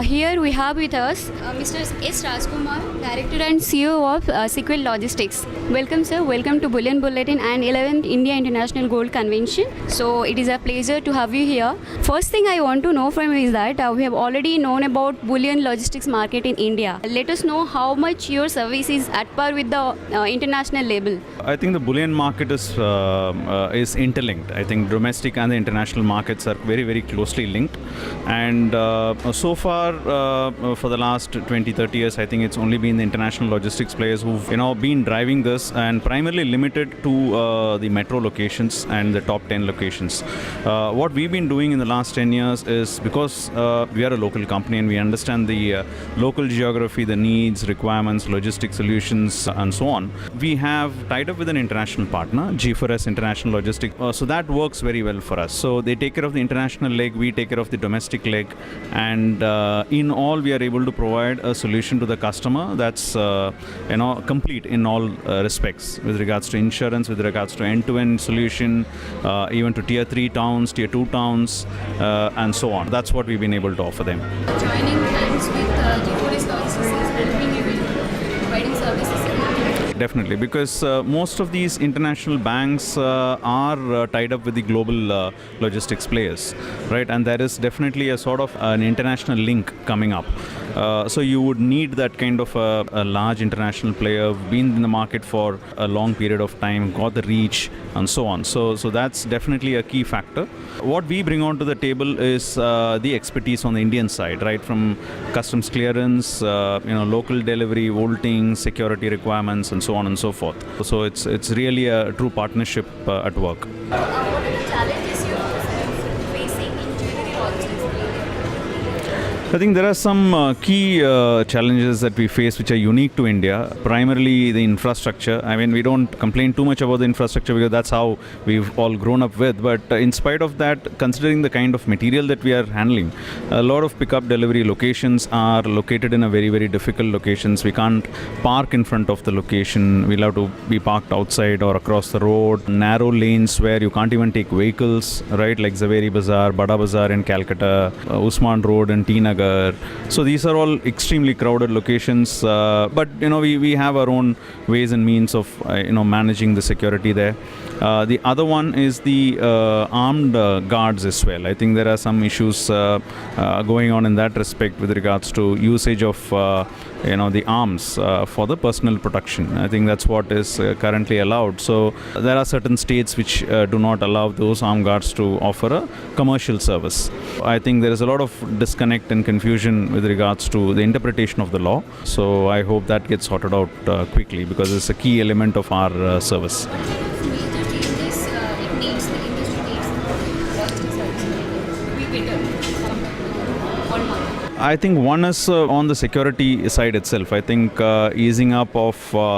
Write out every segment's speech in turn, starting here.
Here we have with us Mr. S. Rajkumar, Director and CEO of Sequel Logistics. Welcome, sir. Welcome to Bullion Bulletin and 11th India International Gold Convention. So it is a pleasure to have you here. First thing I want to know from you is that we have already known about bullion logistics market in India. Let us know how much your service is at par with the international label. I think the bullion market is interlinked. I think domestic and the international markets are very, very closely linked. And so far, for the last 20-30 years, I think it's only been the international logistics players who've been driving this, and primarily limited to the metro locations and the top 10 locations. What we've been doing in the last 10 years is, because we are a local company and we understand the local geography, the needs, requirements, logistic solutions, and so on, we have tied up with an international partner, G4S International Logistics. So that works very well for us. So they take care of the international leg, we take care of the domestic leg, and in all we are able to provide a solution to the customer that's complete in all respects, with regards to insurance, with regards to end-to-end solution, even to tier 3 towns, tier 2 towns, and so on. That's what we've been able to offer them. Joining hands with G4S Logistics is helping you in providing services. Definitely, because most of these international banks are tied up with the global logistics players, right? And there is definitely a sort of an international link coming up. So you would need that kind of a large international player, been in the market for a long period of time, got the reach, and so on. So that's definitely a key factor. What we bring onto the table is the expertise on the Indian side, right? From customs clearance, local delivery, vaulting, security requirements, and so on and so forth. So it's really a true partnership at work. What are the challenges you are facing in jewelry logistics? I think there are some key challenges that we face which are unique to India. Primarily the infrastructure. I mean, we don't complain too much about the infrastructure because that's how we've all grown up with. But in spite of that, considering the kind of material that we are handling, a lot of pickup delivery locations are located in a very, very difficult locations. We can't park in front of the location. We'll have to be parked outside or across the road. Narrow lanes where you can't even take vehicles, right? Like Zaveri Bazaar, Bada Bazaar in Calcutta, Usman Road in T Nagar. So these are all extremely crowded locations, but we have our own ways and means of managing the security there. The other one is the armed guards as well. I think there are some issues going on in that respect with regards to usage of the arms for the personal protection. I think that's what is currently allowed. So there are certain states which do not allow those armed guards to offer a commercial service. I think there is a lot of disconnect and confusion with regards to the interpretation of the law. So I hope that gets sorted out quickly, because it's a key element of our service. I think one is on the security side itself. I think easing up of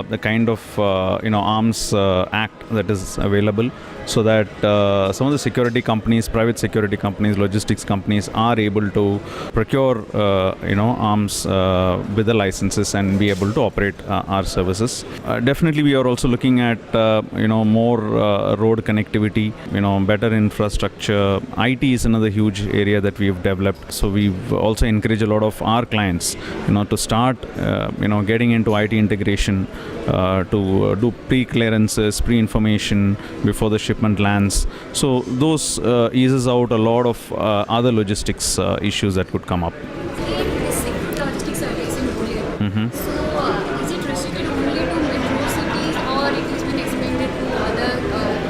the kind of arms act that is available, so that some of the security companies, private security companies, logistics companies are able to procure arms with the licenses and be able to operate our services. Definitely we are also looking at more road connectivity, better infrastructure. IT is another huge area that we've developed. So we've also encouraged a lot of our clients to start getting into IT integration, to do pre-clearances, pre-information before the shipment lands. So those eases out a lot of other logistics issues that could come up. Logistics service in Bullion. Mm-hmm. So is it restricted only to metro cities, or it has been expanded to other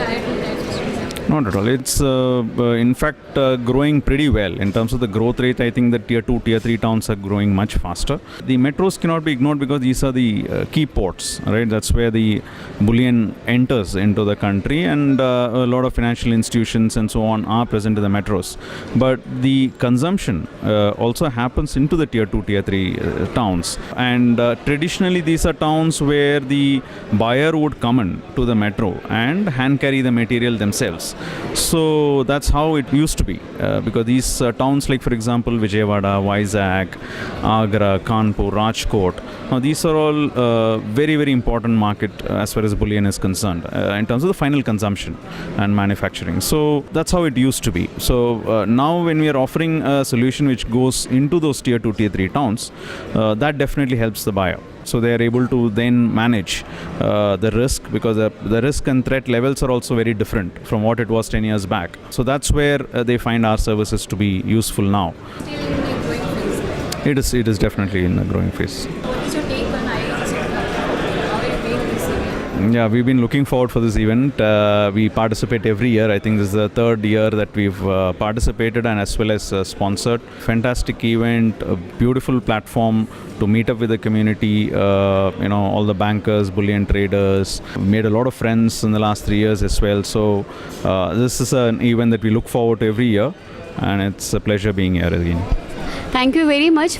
tier 2 type cities? Not at all. It's in fact growing pretty well. In terms of the growth rate, I think the tier 2, tier 3 towns are growing much faster. The metros cannot be ignored because these are the key ports, right? That's where the bullion enters into the country, and a lot of financial institutions and so on are present in the metros. But the consumption also happens into the tier 2, tier 3 towns. And traditionally these are towns where the buyer would come in to the metro and hand carry the material themselves. So that's how it used to be, because these towns like, for example, Vijayawada, Vizag, Agra, Kanpur, Rajkot, now these are all very, very important market as far as bullion is concerned in terms of the final consumption and manufacturing. So that's how it used to be. So now when we are offering a solution which goes into those tier 2, tier 3 towns, that definitely helps the buyer. So they are able to then manage the risk, because the risk and threat levels are also very different from what it was 10 years back. So that's where they find our services to be useful now. Still in the growing phase. It is definitely in a growing phase. What is your take on IIT sector? How will it be this event? Yeah, we've been looking forward for this event. We participate every year. I think this is the third year that we've participated and as well as sponsored. Fantastic event, a beautiful platform to meet up with the community, all the bankers, bullion traders. Made a lot of friends in the last 3 years as well. So this is an event that we look forward to every year, and it's a pleasure being here again. Thank you very much